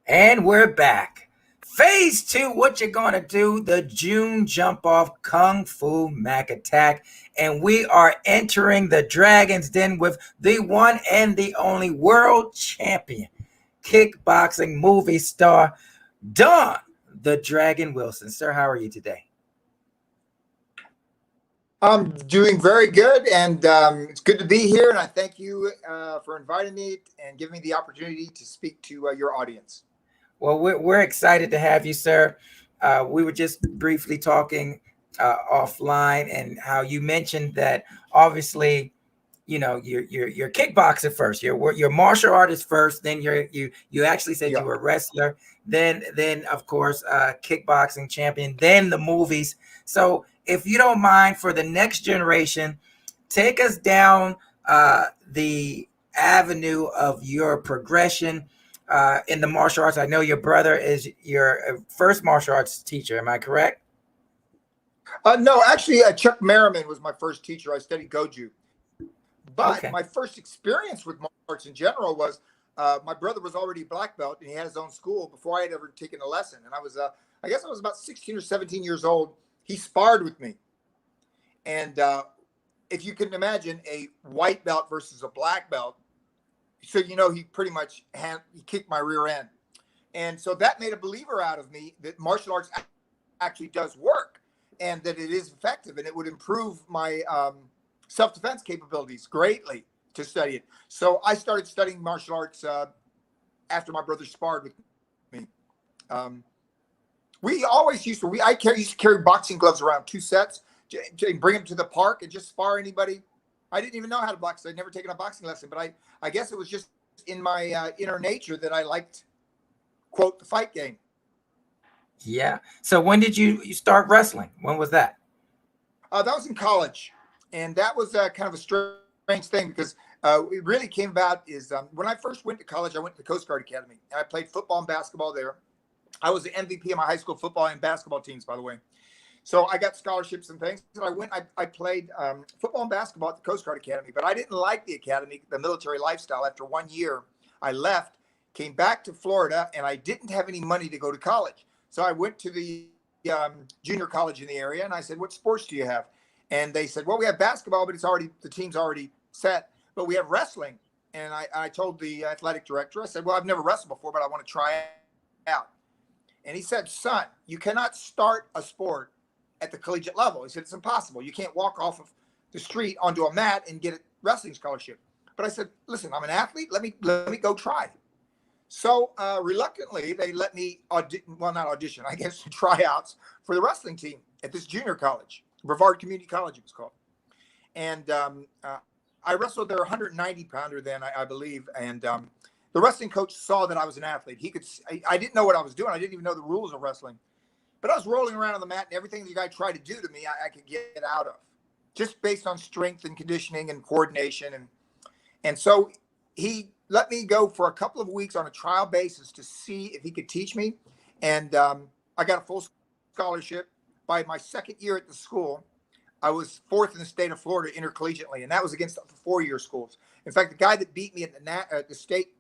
And we're back. Phase two, what you're going to do, the June jump off Kung Fu MAAC Attack. And we are entering the Dragon's Den with the one and the only world champion, kickboxing movie star, Don the Dragon Wilson. Sir, how are you today? I'm doing very good, and it's good to be here. And I thank you for inviting me and giving me the opportunity to speak to your audience. Well, we're excited to have you, sir. We were just briefly talking offline, and how you mentioned that obviously, you're kickboxer first. You're martial artist first. Then you actually said you Yeah. were a wrestler. Then of course kickboxing champion. Then the movies. So if you don't mind, for the next generation, take us down the avenue of your progression in the martial arts. I know your brother is your first martial arts teacher. Am I correct? No, actually, Chuck Merriman was my first teacher. I studied Goju. But Okay. my first experience with martial arts in general was my brother was already a black belt and he had his own school before I had ever taken a lesson. And I guess I was about 16 or 17 years old. He sparred with me. And if you can imagine a white belt versus a black belt, so he pretty much he kicked my rear end. And so that made a believer out of me that martial arts actually does work and that it is effective and it would improve my self-defense capabilities greatly to study it. So I started studying martial arts after my brother sparred with me. We always used to, used to carry boxing gloves around, 2 sets, to bring them to the park and just spar anybody. I didn't even know how to box. I'd never taken a boxing lesson, but I guess it was just in my inner nature that I liked, quote, the fight game. Yeah. So when did you start wrestling? When was that? That was in college. And that was kind of a strange thing because it really came about is when I first went to college, I went to the Coast Guard Academy. And I played football and basketball there. I was the MVP of my high school football and basketball teams, by the way. So I got scholarships and things. So I played football and basketball at the Coast Guard Academy, but I didn't like the academy, the military lifestyle. After 1 year, I left, came back to Florida, and I didn't have any money to go to college. So I went to the junior college in the area, and I said, "What sports do you have?" And they said, "Well, we have basketball, but the team's already set, but we have wrestling." And I told the athletic director, I said, "Well, I've never wrestled before, but I want to try it out." And he said, "Son, you cannot start a sport at the collegiate level." He said, "It's impossible. You can't walk off of the street onto a mat and get a wrestling scholarship." But I said, "Listen, I'm an athlete. Let me go try." So reluctantly, they let me not audition, I guess, tryouts for the wrestling team at this junior college, Brevard Community College, it was called. And I wrestled their 190 pounder then, I believe. And the wrestling coach saw that I was an athlete. I didn't know what I was doing. I didn't even know the rules of wrestling. But I was rolling around on the mat, and everything the guy tried to do to me, I could get out of, just based on strength and conditioning and coordination. And so he let me go for a couple of weeks on a trial basis to see if he could teach me. And I got a full scholarship. By my second year at the school, I was fourth in the state of Florida intercollegiately, and that was against the 4-year schools. In fact, the guy that beat me at the state,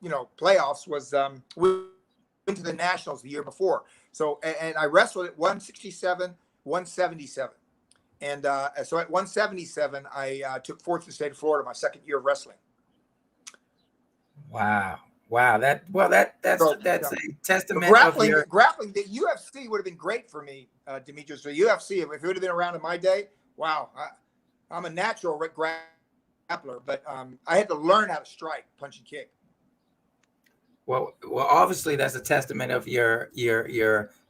playoffs was went to the nationals the year before. So, and I wrestled at 167, 177. And so at 177, I took fourth in the state of Florida my second year of wrestling. Wow. Wow. That's So, that's a testament of grappling, your. grappling, the UFC would have been great for me, Demetrius. The UFC, if it would have been around in my day, wow, I'm a natural grappler, but I had to learn how to strike, punch, and kick. Well, obviously that's a testament of your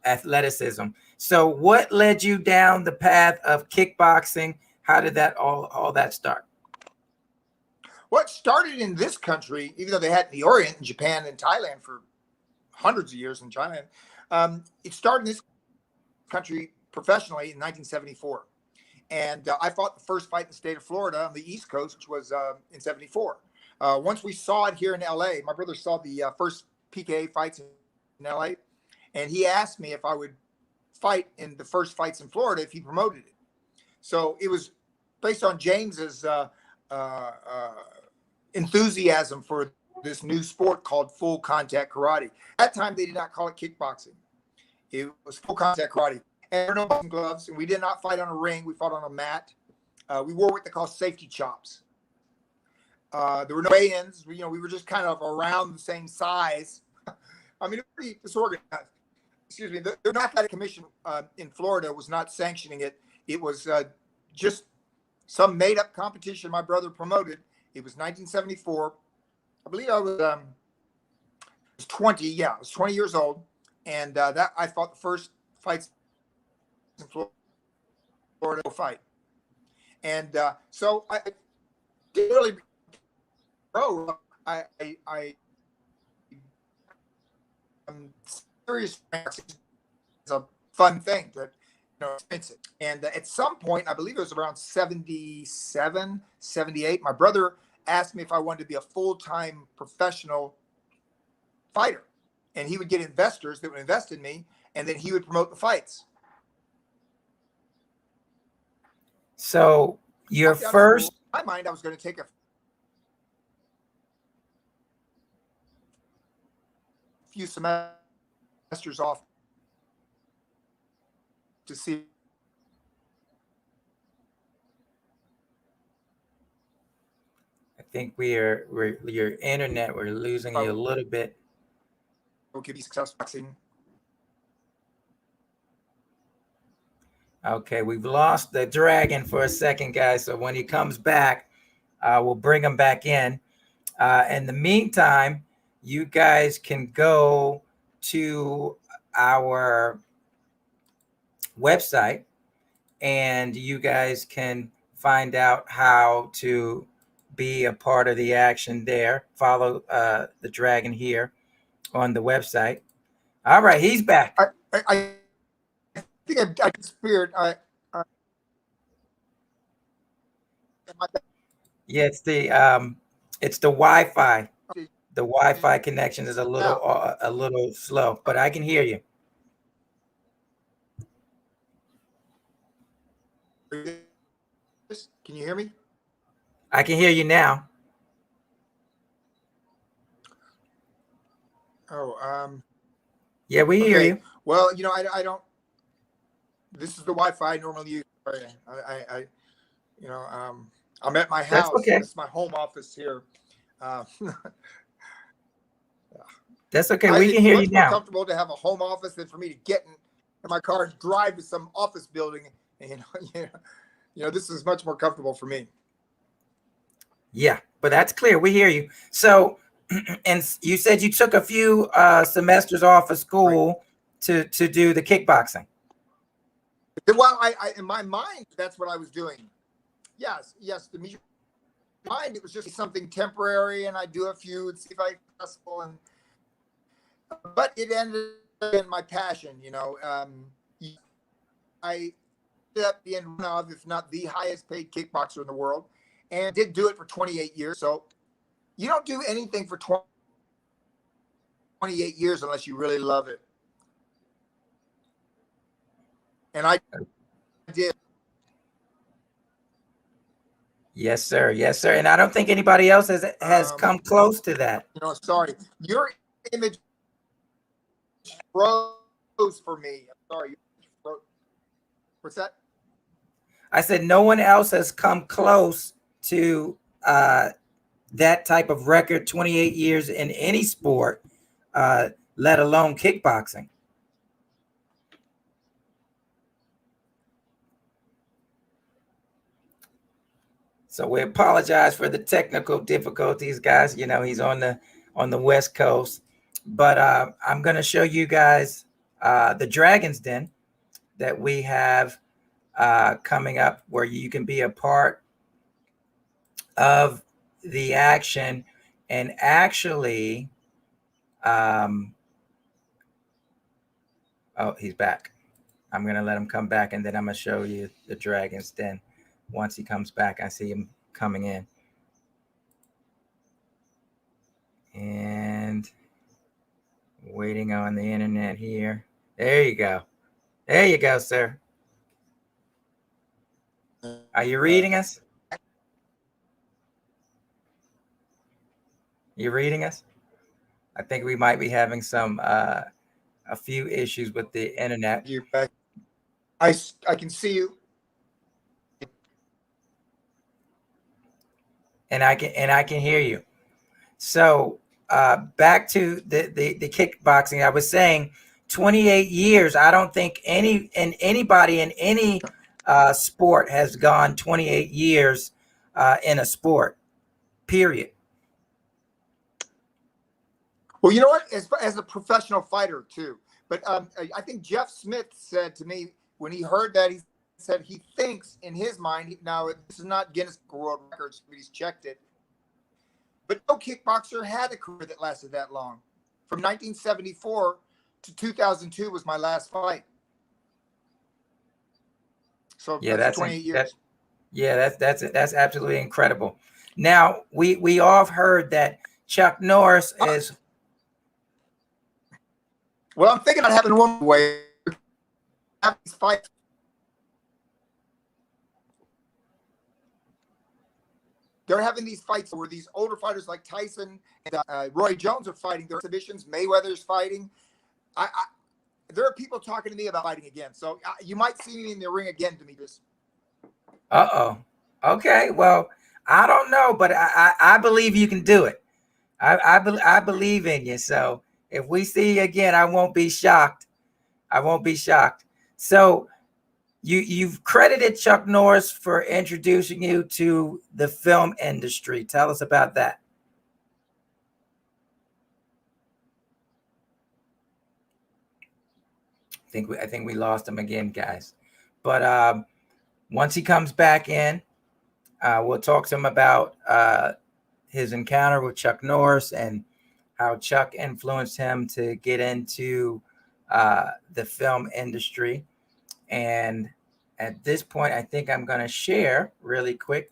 athleticism. So what led you down the path of kickboxing? How did that all that start? Well, it started in this country, even though they had it in the Orient, in Japan and Thailand for hundreds of years in China. It started in this country professionally in 1974. And I fought the first fight in the state of Florida on the East Coast, which was in 74. Once we saw it here in LA, my brother saw the first PKA fights in LA, and he asked me if I would fight in the first fights in Florida if he promoted it. So it was based on James's uh, enthusiasm for this new sport called full contact karate. At that time, they did not call it kickboxing. It was full contact karate. And there were no boxing gloves, and we did not fight on a ring. We fought on a mat. We wore what they call safety chops. There were no weigh-ins. We were just kind of around the same size. I mean, it was pretty disorganized. Excuse me. The athletic commission in Florida was not sanctioning it. It was just some made-up competition my brother promoted. It was 1974. I believe I was 20. Yeah, I was 20 years old, and that I fought the first fights in Florida fight. And so I didn't really grow. I serious. It's a fun thing to experience it. And at some point, I believe it was around 77, 78, my brother asked me if I wanted to be a full-time professional fighter, and he would get investors that would invest in me, and then he would promote the fights. So your first, in my mind, I was going to take a few semesters off to see. I think we're your internet. We're losing you a little bit. Could be successful boxing. Okay, we've lost the dragon for a second, guys. So when he comes back, we'll bring him back in. In the meantime, you guys can go to our website and you guys can find out how to be a part of the action there. Follow the dragon here on the website. All right, he's back. I think I disappeared. Yeah, it's the Wi-Fi. The Wi-Fi connection is a little slow, but I can hear you. Can you hear me? I can hear you now. Oh, yeah, we hear you. Well, I don't. This is the Wi-Fi I normally use. I'm at my house. That's okay. This is my home office here. That's okay. We can hear you now. It's much more comfortable to have a home office than for me to get in my car and drive to some office building. And, this is much more comfortable for me. Yeah, but that's clear. We hear you. So, and you said you took a few semesters off of school to do the kickboxing. Well, I in my mind, that's what I was doing. Yes. The mind, it was just something temporary, and I do a few and see if I successful, but it ended in my passion. I ended up being one of, if not the highest paid kickboxer in the world, and did do it for 28 years. So you don't do anything for 28 years unless you really love it. And I did. Yes, sir. Yes, sir. And I don't think anybody else has come close to that. Sorry. Your image froze for me. I'm sorry. What's that? I said no one else has come close to that type of record, 28 years in any sport, let alone kickboxing. So we apologize for the technical difficulties, guys. He's on the West Coast, but I'm going to show you guys the Dragon's Den that we have coming up, where you can be a part of the action. And actually, oh, he's back. I'm going to let him come back, and then I'm going to show you the Dragon's Den. Once he comes back, I see him coming in. And waiting on the internet here. There you go. There you go, sir. Are you reading us? You reading us? I think we might be having some a few issues with the internet, You back? I can see you. and I can hear you. So back to the kickboxing. I was saying 28 years. I don't think anybody in any sport has gone 28 years in a sport. Period. Well, you know what? As a professional fighter too, but I think Jeff Smith said to me when he heard that, he said he thinks in his mind, now this is not Guinness World Records, but he's checked it, but no kickboxer had a career that lasted that long. From 1974 to 2002 was my last fight. So Yeah, that's that's 28 that. years. Yeah, that's absolutely incredible. Now we all have heard that Chuck Norris is. Well, I'm thinking about having one way have these fights. They're having these fights where these older fighters like Tyson and Roy Jones are fighting their exhibitions. Mayweather's fighting. I there are people talking to me about fighting again. So you might see me in the ring again, Demetrius. Uh-oh. Okay. Well, I don't know, but I believe you can do it. I believe in you. So if we see you again, I won't be shocked. I won't be shocked. So you've credited Chuck Norris for introducing you to the film industry. Tell us about that. I think we lost him again, guys. But once he comes back in, we'll talk to him about his encounter with Chuck Norris and how Chuck influenced him to get into the film industry. And at this point, I think I'm going to share really quick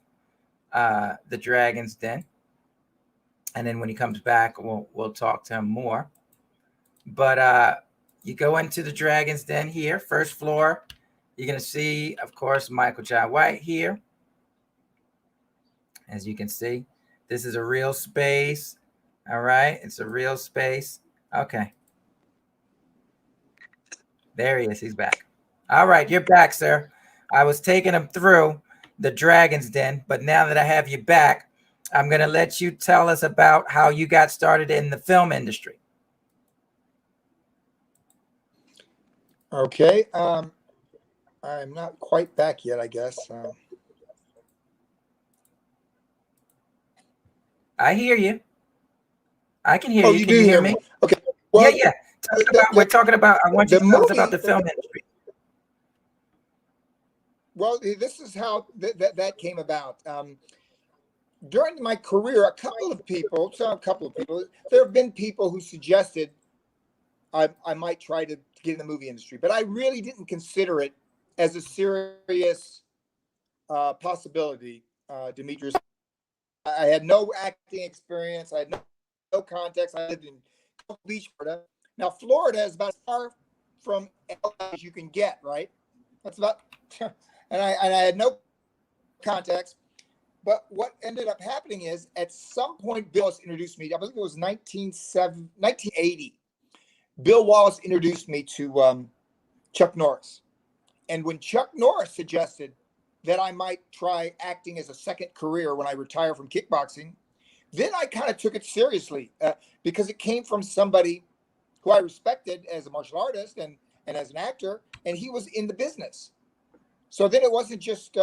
the Dragon's Den, and then when he comes back, we'll talk to him more. But you go into the Dragon's Den here, first floor. You're going to see, of course, Michael Jai White here. As you can see, this is a real space. All right, it's a real space. Okay. There he is. He's back. All right, you're back, sir. I was taking him through the Dragon's Den, but now that I have you back, I'm going to let you tell us about how you got started in the film industry. Okay. I'm not quite back yet, I guess. I hear you. I can hear Oh, you. you Can do you hear hear me? me? Okay. Well, Yeah. We're talking about. I want you to tell us about the film industry. Well, this is how that came about. During my career, a couple of people, there have been people who suggested I might try to get in the movie industry, but I really didn't consider it as a serious possibility, Demetrius. I had no acting experience. I had no context. I lived in Beach, Florida. Now, Florida is about as far from LA as you can get, right? That's about, and I had no context. But what ended up happening is at some point, Bill Wallace introduced me. I believe it was 1980. Bill Wallace introduced me to Chuck Norris. And when Chuck Norris suggested that I might try acting as a second career when I retire from kickboxing, then I kind of took it seriously because it came from somebody who I respected as a martial artist and as an actor, and he was in the business. So then it wasn't just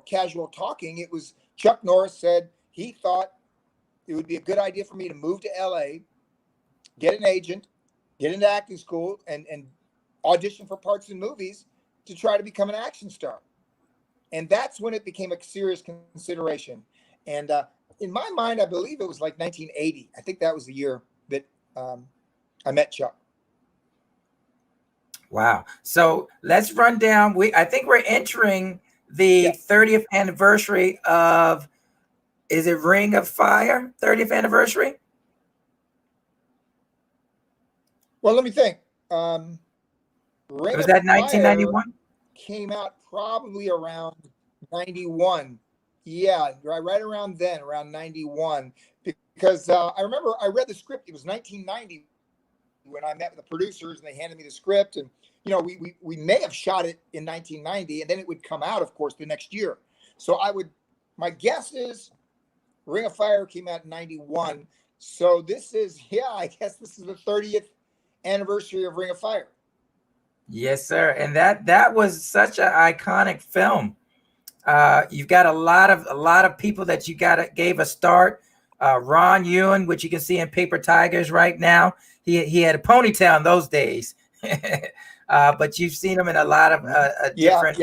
casual talking. It was Chuck Norris said he thought it would be a good idea for me to move to LA, get an agent, get into acting school, and audition for parts in movies to try to become an action star. And that's when it became a serious consideration. And in my mind, I believe it was like 1980. I think that was the year that I met Chuck. Wow. So let's run down. I think we're entering the 30th anniversary of, is it Ring of Fire? 30th anniversary? Well, let me think. Was that 1991? Came out probably around 91. Yeah, right around then, around 91. because I remember I read the script. It was 1990 when I met with the producers and they handed me the script. And, we may have shot it in 1990 and then it would come out, of course, the next year. So my guess is Ring of Fire came out in 91. So this is, I guess this is the 30th anniversary of Ring of Fire. Yes, sir. And that was such an iconic film. You've got a lot of people that gave a start. Ron Ewan, which you can see in Paper Tigers right now. He had a ponytail in those days. But you've seen him in a lot of different.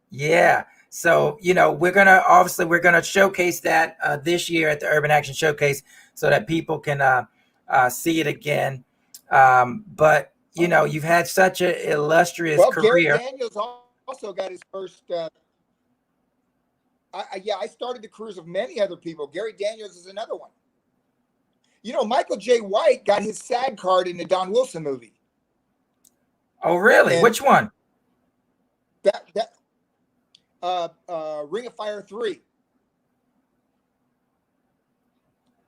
Yeah. So, we're gonna showcase that this year at the Urban Action Showcase so that people can see it again. But you've had such an illustrious career. Gary Daniels also got his first. I started the careers of many other people. Gary Daniels is another one. Michael J. White got his SAG card in the Don Wilson movie. Oh, really? And which one? Ring of Fire 3.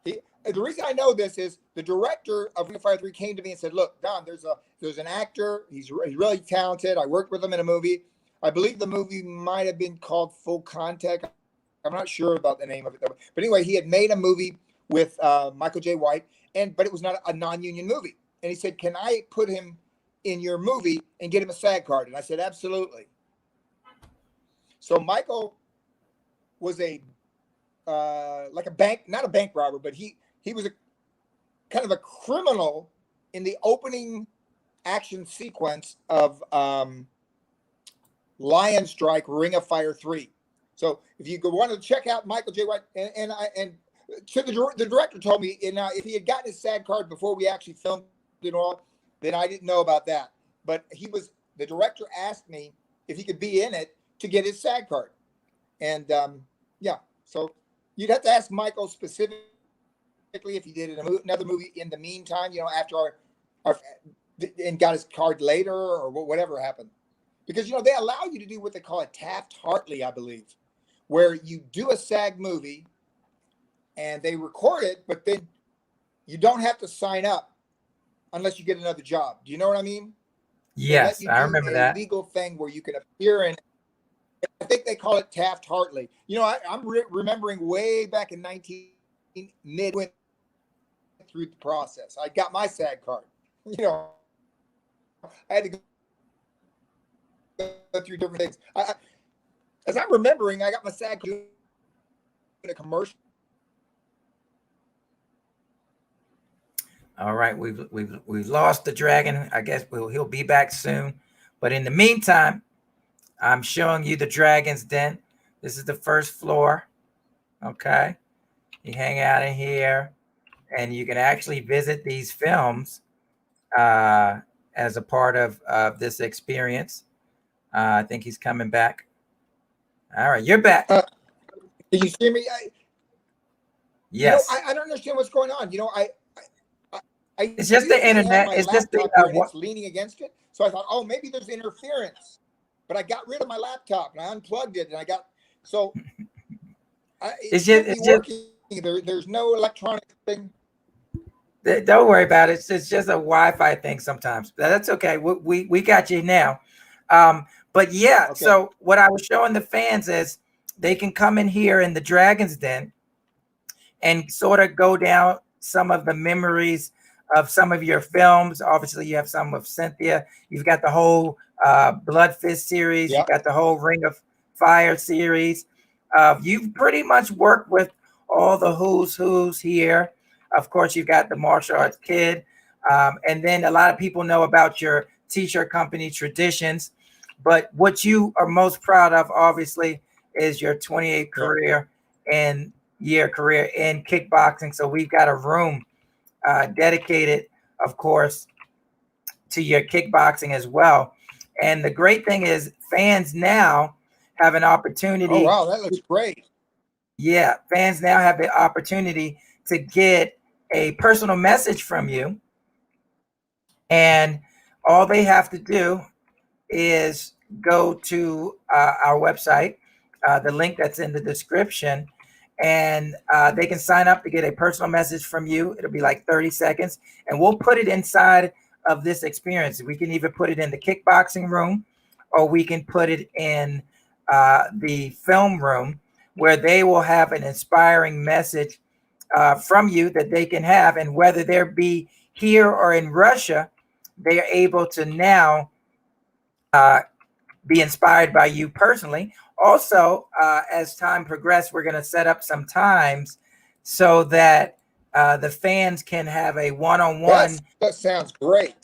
The reason I know this is the director of Ring of Fire 3 came to me and said, "Look, Don, there's an actor. He's really talented. I worked with him in a movie. I believe the movie might have been called Full Contact. I'm not sure about the name of it, though. But anyway, he had made a movie with Michael J. White, but it was not a non-union movie. And he said, "Can I put him in your movie and get him a SAG card?" And I said, "Absolutely." So Michael was like a bank, not a bank robber, but he was a kind of a criminal in the opening action sequence of Lion Strike Ring of Fire 3. So if you want to check out Michael J. White, and so the director told me, if he had gotten his SAG card before we actually filmed it all, then I didn't know about that. But the director asked me if he could be in it to get his SAG card. And so you'd have to ask Michael specifically if he did another movie in the meantime, after and got his card later or whatever happened. Because, they allow you to do what they call a Taft-Hartley, I believe, where you do a SAG movie and they record it, but then you don't have to sign up unless you get another job. Do you know what I mean? Yes, I remember that. Legal thing where you can appear in. I think they call it Taft-Hartley. I'm remembering way back in went through the process. I got my SAG card. I had to go through different things. As I'm remembering, I got my SAG card in a commercial. All right, we've lost the dragon. I guess he'll be back soon. But in the meantime, I'm showing you the Dragon's Den. This is the first floor. Okay, you hang out in here, and you can actually visit these films as a part of this experience. I think he's coming back. All right, you're back. Did you see me? Yes. I don't understand what's going on. It's just the internet. It's just it's leaning against it. So I thought, oh, maybe there's interference. But I got rid of my laptop and I unplugged it, and I got it's just working. There's no electronic thing. Don't worry about it. It's just a Wi-Fi thing sometimes. That's okay. We got you now. But yeah, okay. So what I was showing the fans is they can come in here in the Dragon's Den and sort of go down some of the memories of some of your films. Obviously, you have some of Cynthia. You've got the whole Blood Fist series. Yep. You've got the whole Ring of Fire series. You've pretty much worked with all the who's here. Of course, you've got the martial arts kid. And then a lot of people know about your t-shirt company, Traditions. But what you are most proud of, obviously, is your 28 career in kickboxing. So we've got a room dedicated, of course, to your kickboxing as well. And the great thing is fans now have an opportunity. Oh, wow, that looks great. Yeah, fans now have the opportunity to get a personal message from you. And all they have to do is go to our website, the link that's in the description, and they can sign up to get a personal message from you. It'll be like 30 seconds, and we'll put it inside of this experience. We can either put it in the kickboxing room, or we can put it in the film room, where they will have an inspiring message from you that they can have. And whether they be here or in Russia, they are able to now uh, be inspired by you personally. Also, as time progresses, we're going to set up some times so that the fans can have a one-on-one. That sounds great.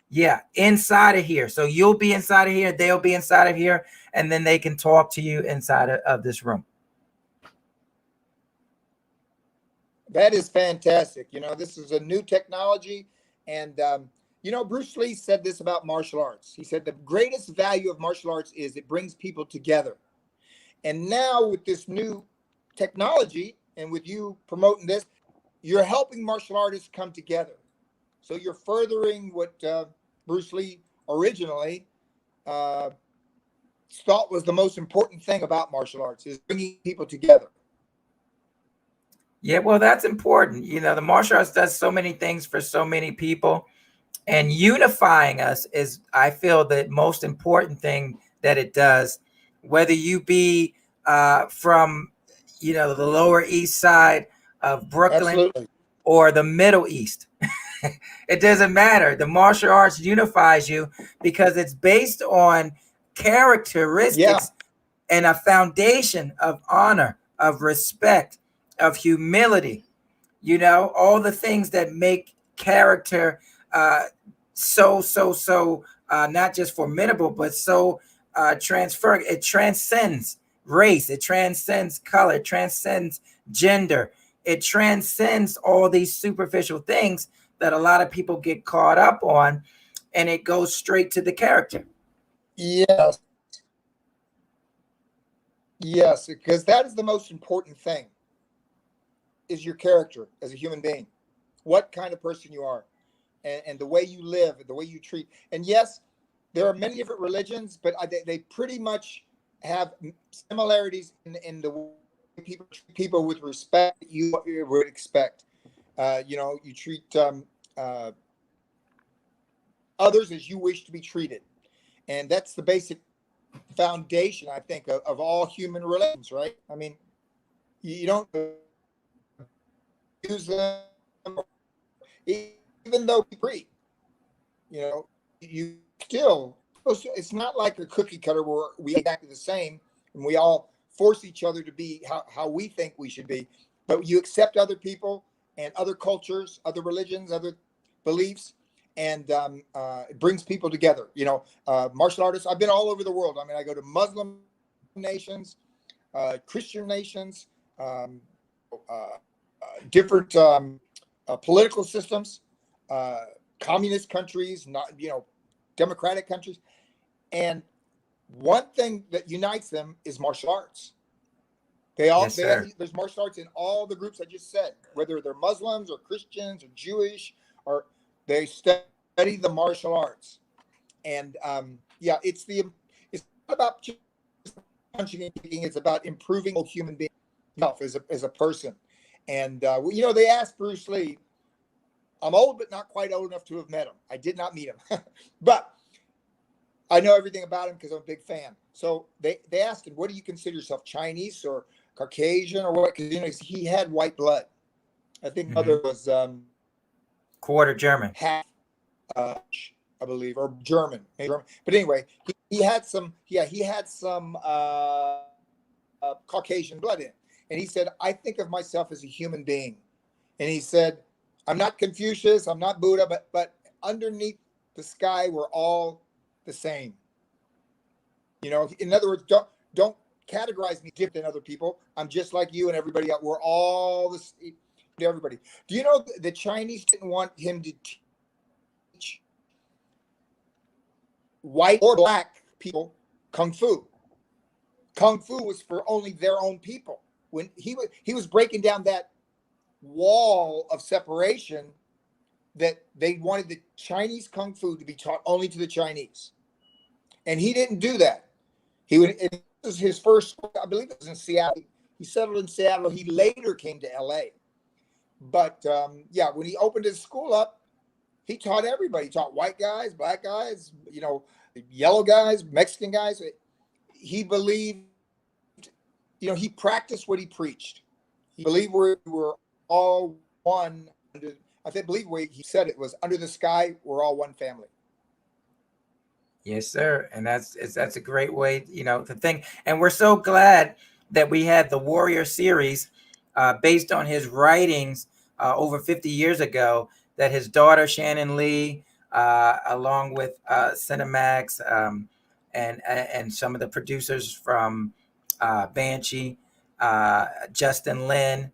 Yeah, inside of here. So you'll be inside of here, they'll be inside of here, and then they can talk to you inside of this room. That is fantastic. You know, this is a new technology. And, you know, Bruce Lee said this about martial arts. He said the greatest value of martial arts is it brings people together. And now with this new technology and with you promoting this, you're helping martial artists come together. So you're furthering what Bruce Lee originally thought was the most important thing about martial arts, is bringing people together. Yeah, well, that's important. You know, the martial arts does so many things for so many people, and unifying us is, I feel, the most important thing that it does. Whether you be from, you know, the Lower East Side of Brooklyn, Absolutely, or the Middle East, it doesn't matter. The martial arts unifies you because it's based on characteristics, yeah, and a foundation of honor, of respect, of humility. You know, all the things that make character so not just formidable, but so transferring. It transcends race, it transcends color, it transcends gender, it transcends all these superficial things that a lot of people get caught up on, and it goes straight to the character. yes, yes, because that is the most important thing, is your character as a human being, what kind of person you are, and the way you live, the way you treat. And yes, there are many different religions, but they pretty much have similarities in the way people treat people with respect that you would expect. You know, you treat uh, others as you wish to be treated. And that's the basic foundation, I think, of all human relations, right? I mean, you don't use them, even though we agree, you know, you still, it's not like a cookie cutter where we exactly the same and we all force each other to be how we think we should be, but you accept other people and other cultures, other religions, other beliefs, and it brings people together. You know, martial artists, I've been all over the world. I mean, I go to Muslim nations, Christian nations, different political systems, communist countries, not, you know, democratic countries. And one thing that unites them is martial arts. Yes, sir. There's martial arts in all the groups I just said, whether they're Muslims or Christians or Jewish, or they study the martial arts. And yeah, it's not about just punching and kicking. It's about improving a human being as a person. And you know, they asked Bruce Lee. I'm old, but not quite old enough to have met him. I did not meet him, but I know everything about him because I'm a big fan. So they asked him, "What do you consider yourself, Chinese or Caucasian or what?" Because, you know, he had white blood. I think mother was Quarter German. half, I believe, or German. But anyway, he had some. Yeah, he had some Caucasian blood in, and he said, "I think of myself as a human being," and he said, "I'm not Confucius, I'm not Buddha, but underneath the sky, we're all the same." You know, in other words, don't categorize me different than other people. I'm just like you and everybody else. We're all this to everybody. Do you know the Chinese didn't want him to teach white or black people kung fu? Kung fu was for only their own people. When he was breaking down that wall of separation, that they wanted the Chinese kung fu to be taught only to the Chinese, and he didn't do that. He would. This was his first. I believe it was in Seattle. He settled in Seattle. He later came to LA. But yeah, when he opened his school up, he taught everybody. He taught white guys, black guys, yellow guys, Mexican guys. He believed, he practiced what he preached. He believed we were all one. Believe where he said it was, under the sky, we're all one family. Yes, sir. And that's a great way, to think. And we're so glad that we had the Warrior series based on his writings over 50 years ago, that his daughter, Shannon Lee, along with Cinemax and some of the producers from Banshee, Justin Lin,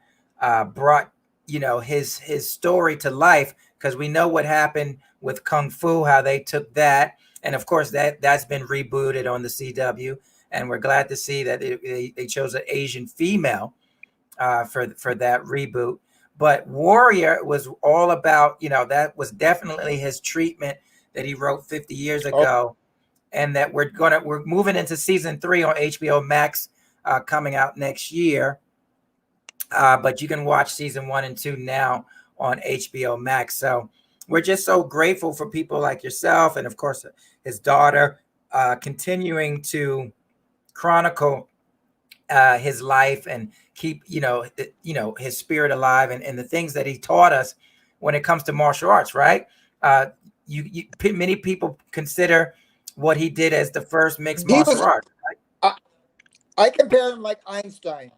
brought, his story to life, because we know what happened with Kung Fu, how they took that. And of course, that's been rebooted on the CW, and we're glad to see that they chose an Asian female for that reboot. But Warrior was all about, that was definitely his treatment that he wrote 50 years ago, and that we're moving into season 3 on HBO Max coming out next year. But you can watch season 1 and 2 now on HBO Max. So we're just so grateful for people like yourself, and of course his daughter, continuing to chronicle his life and keep his spirit alive, and the things that he taught us when it comes to martial arts. Right? Many people consider what he did as the first mixed martial arts. Right? I compare him like Einstein.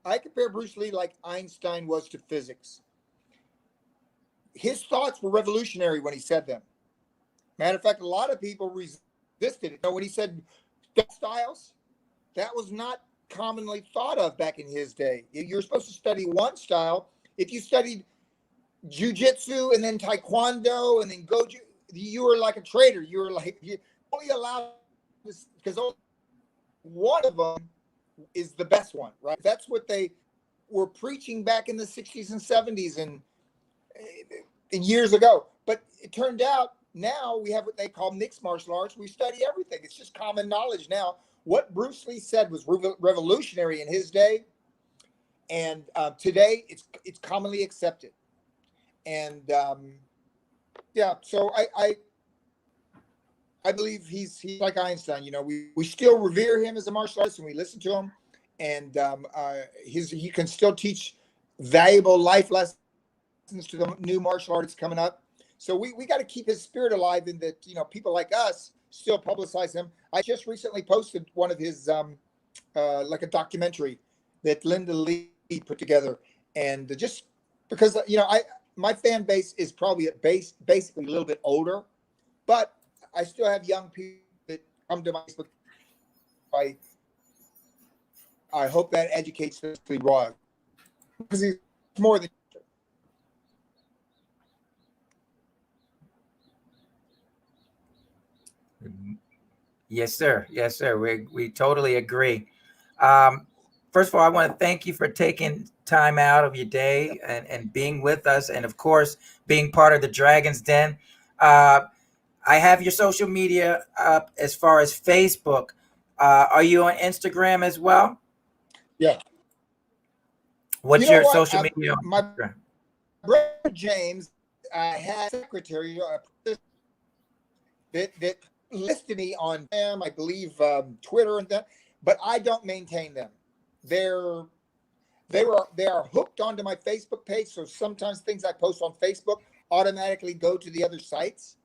I compare Bruce Lee like Einstein was to physics. His thoughts were revolutionary when he said them. Matter of fact, a lot of people resisted it. When he said styles, that was not commonly thought of back in his day. You're supposed to study one style. If you studied jiu-jitsu and then taekwondo and then goju, you were like a traitor. You were like, you only allowed this because one of them is the best one, right? That's what they were preaching back in the 60s and 70s and years ago. But it turned out now we have what they call mixed martial arts. We study everything. It's just common knowledge now. What Bruce Lee said was revolutionary in his day, and today it's commonly accepted. And yeah, so I believe he's like Einstein. We still revere him as a martial artist, and we listen to him, and he can still teach valuable life lessons to the new martial artists coming up. So we got to keep his spirit alive, in that people like us still publicize him. I just recently posted one of his like a documentary that Linda Lee put together, and just because my fan base is probably basically a little bit older, but I still have young people that come to my Facebook. I hope that educates them raw, because he's more than. Yes, sir. Yes, sir. We totally agree. First of all, I want to thank you for taking time out of your day and being with us, and of course, being part of the Dragon's Den. I have your social media up as far as Facebook. Are you on Instagram as well? Yeah. What's your social media on my Instagram? Brother James had a secretary that listed me on I believe Twitter and that, but I don't maintain them. They are hooked onto my Facebook page, so sometimes things I post on Facebook automatically go to the other sites.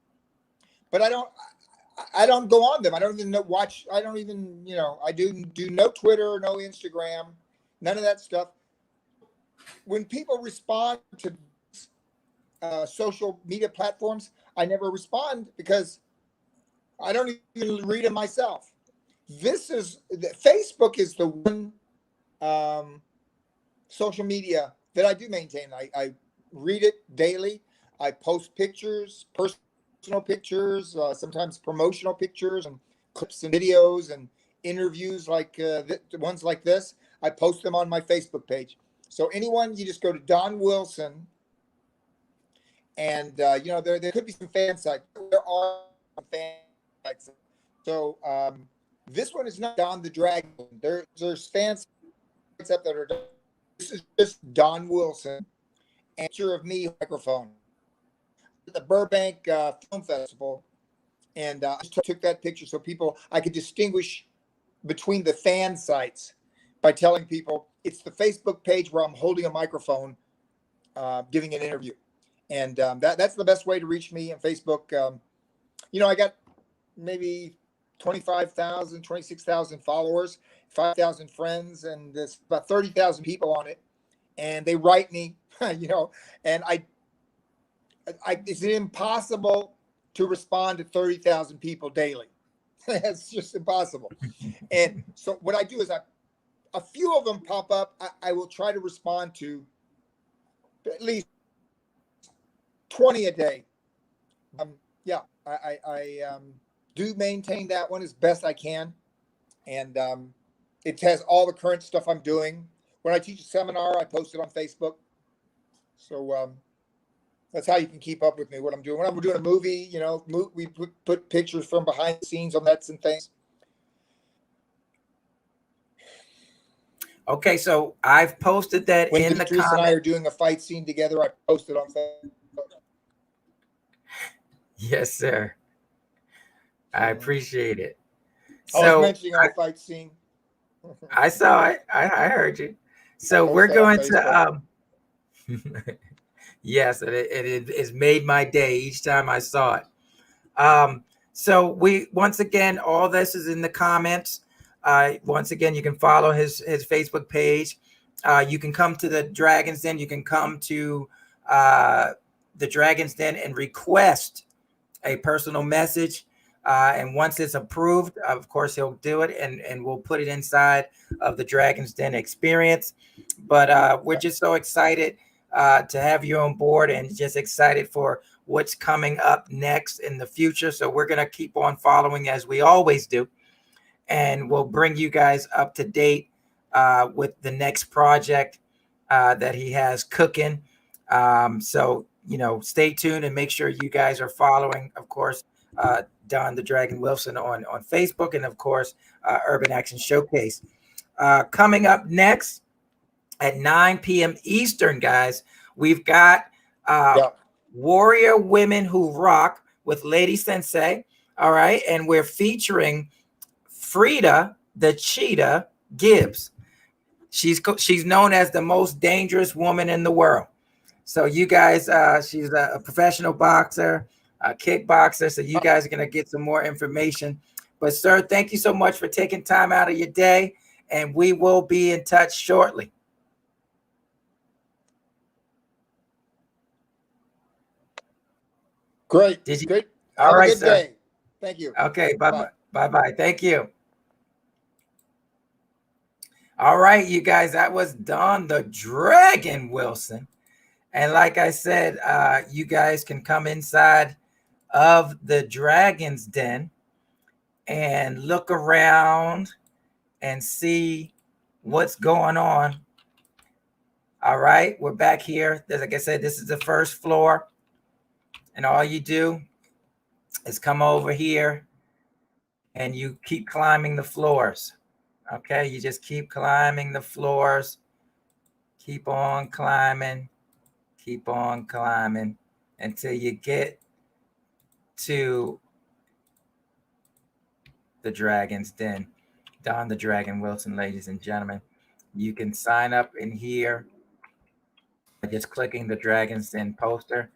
But I don't go on them. I don't even watch. I don't even, I do no Twitter, no Instagram, none of that stuff. When people respond to social media platforms, I never respond because I don't even read them myself. Facebook is the one social media that I do maintain. I read it daily. I post pictures, personal pictures, sometimes promotional pictures and clips and videos and interviews like ones like this. I post them on my Facebook page. So anyone, you just go to Don Wilson, and there could be some fan sites. There are fan sites. So this one is not Don the Dragon. There's fan sites up that are. This is just Don Wilson, answer of me microphone at the Burbank Film Festival, and I just took that picture so people I could distinguish between the fan sites by telling people it's the Facebook page where I'm holding a microphone, giving an interview, and that's the best way to reach me on Facebook. I got maybe 25,000, 26,000 followers, 5,000 friends, and there's about 30,000 people on it. And they write me, and it's impossible to respond to 30,000 people daily. It's just impossible. And so what I do is a few of them pop up. I will try to respond to at least 20 a day. I do maintain that one as best I can. And it has all the current stuff I'm doing. When I teach a seminar, I post it on Facebook. So that's how you can keep up with me, what I'm doing. When I'm doing a movie, we put pictures from behind the scenes on that and things. Okay, so I've posted that when in the Teresa comments. and I are doing a fight scene together, I post it on Facebook. Yes, sir. I appreciate it. I was mentioning our fight scene. I saw it. I heard you. So we're going to yes, it has made my day each time I saw it. So we once again, all this is in the comments. Once again, you can follow his Facebook page. You can come to the Dragon's Den. You can come to the Dragon's Den and request a personal message. And once it's approved, of course, he'll do it and we'll put it inside of the Dragon's Den experience. But we're just so excited to have you on board and just excited for what's coming up next in the future. So we're going to keep on following as we always do. And we'll bring you guys up to date with the next project that he has cooking. So, stay tuned and make sure you guys are following, of course, Don the Dragon Wilson on Facebook, and of course, Urban Action Showcase. Coming up next at 9 p.m. Eastern, guys, we've got Warrior Women Who Rock with Lady Sensei. All right. And we're featuring Frida the Cheetah Gibbs. She's known as the most dangerous woman in the world. So you guys, she's a professional boxer, a kickboxer. So you guys are going to get some more information. But sir, thank you so much for taking time out of your day. And we will be in touch shortly. Great. Did you? Great. All right, Have a good day. Thank you. Okay. Bye-bye. Bye-bye. Thank you. All right, you guys, that was Don the Dragon Wilson. And like I said, you guys can come inside of the Dragon's Den and look around and see what's going on. All right, we're back here. Like I said, this is the first floor. And all you do is come over here and you keep climbing the floors. Okay, you just keep climbing the floors. Keep on climbing. Keep on climbing until you get to the Dragon's Den. Don the Dragon Wilson, ladies and gentlemen. You can sign up in here by just clicking the Dragon's Den poster,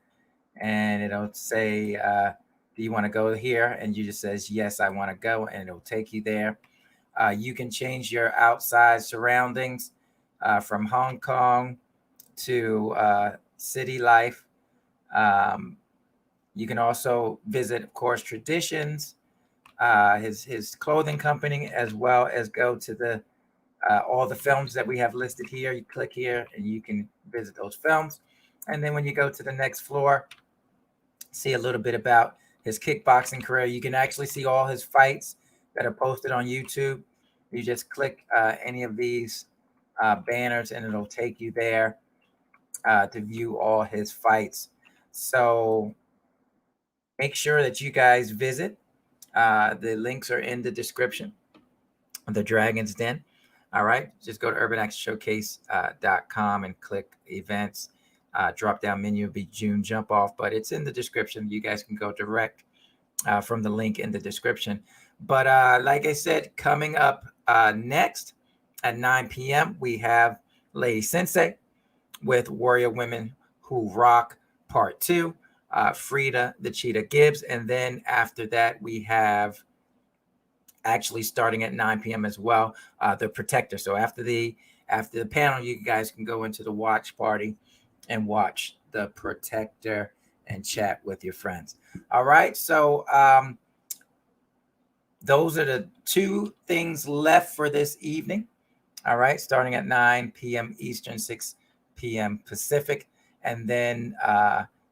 and it'll say, do you want to go here? And you just says, yes, I want to go, and it'll take you there. You can change your outside surroundings from Hong Kong to city life. You can also visit, of course, Traditions, his clothing company, as well as go to the all the films that we have listed here. You click here and you can visit those films. And then when you go to the next floor, see a little bit about his kickboxing career. You can actually see all his fights that are posted on YouTube. You just click any of these banners and it'll take you there to view all his fights. So make sure that you guys visit. The links are in the description of the Dragon's Den. All right, just go to urbanactionshowcase.com and click events. Drop down menu will be June jump off, but it's in the description. You guys can go direct from the link in the description. But like I said, coming up next at 9 p.m., we have Lady Sensei with Warrior Women Who Rock Part 2, Frida the Cheetah Gibbs. And then after that, we have actually starting at 9 p.m. as well, the Protector. So after the panel, you guys can go into the watch party and watch the Protector and chat with your friends. All right. So those are the two things left for this evening. All right. Starting at 9 p.m. Eastern, 6 p.m. Pacific. And then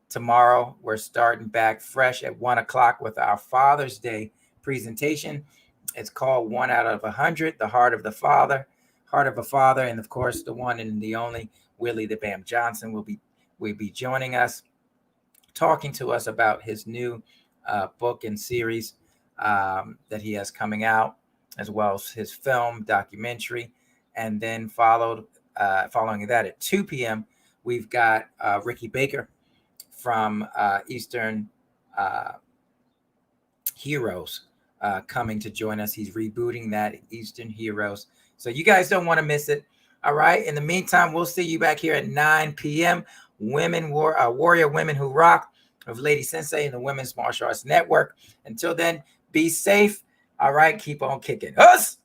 tomorrow, we're starting back fresh at 1 o'clock with our Father's Day presentation. It's called 1 out of 100, the heart of a father. And of course, the one and the only Willie the Bam Johnson will be joining us, talking to us about his new book and series that he has coming out, as well as his film documentary. And then following that at 2 p.m., we've got Ricky Baker from Eastern Heroes coming to join us. He's rebooting that Eastern Heroes. So you guys don't want to miss it. All right. In the meantime, we'll see you back here at 9 p.m. Warrior Women Who Rock of Lady Sensei and the Women's Martial Arts Network. Until then, be safe. All right. Keep on kicking. Us.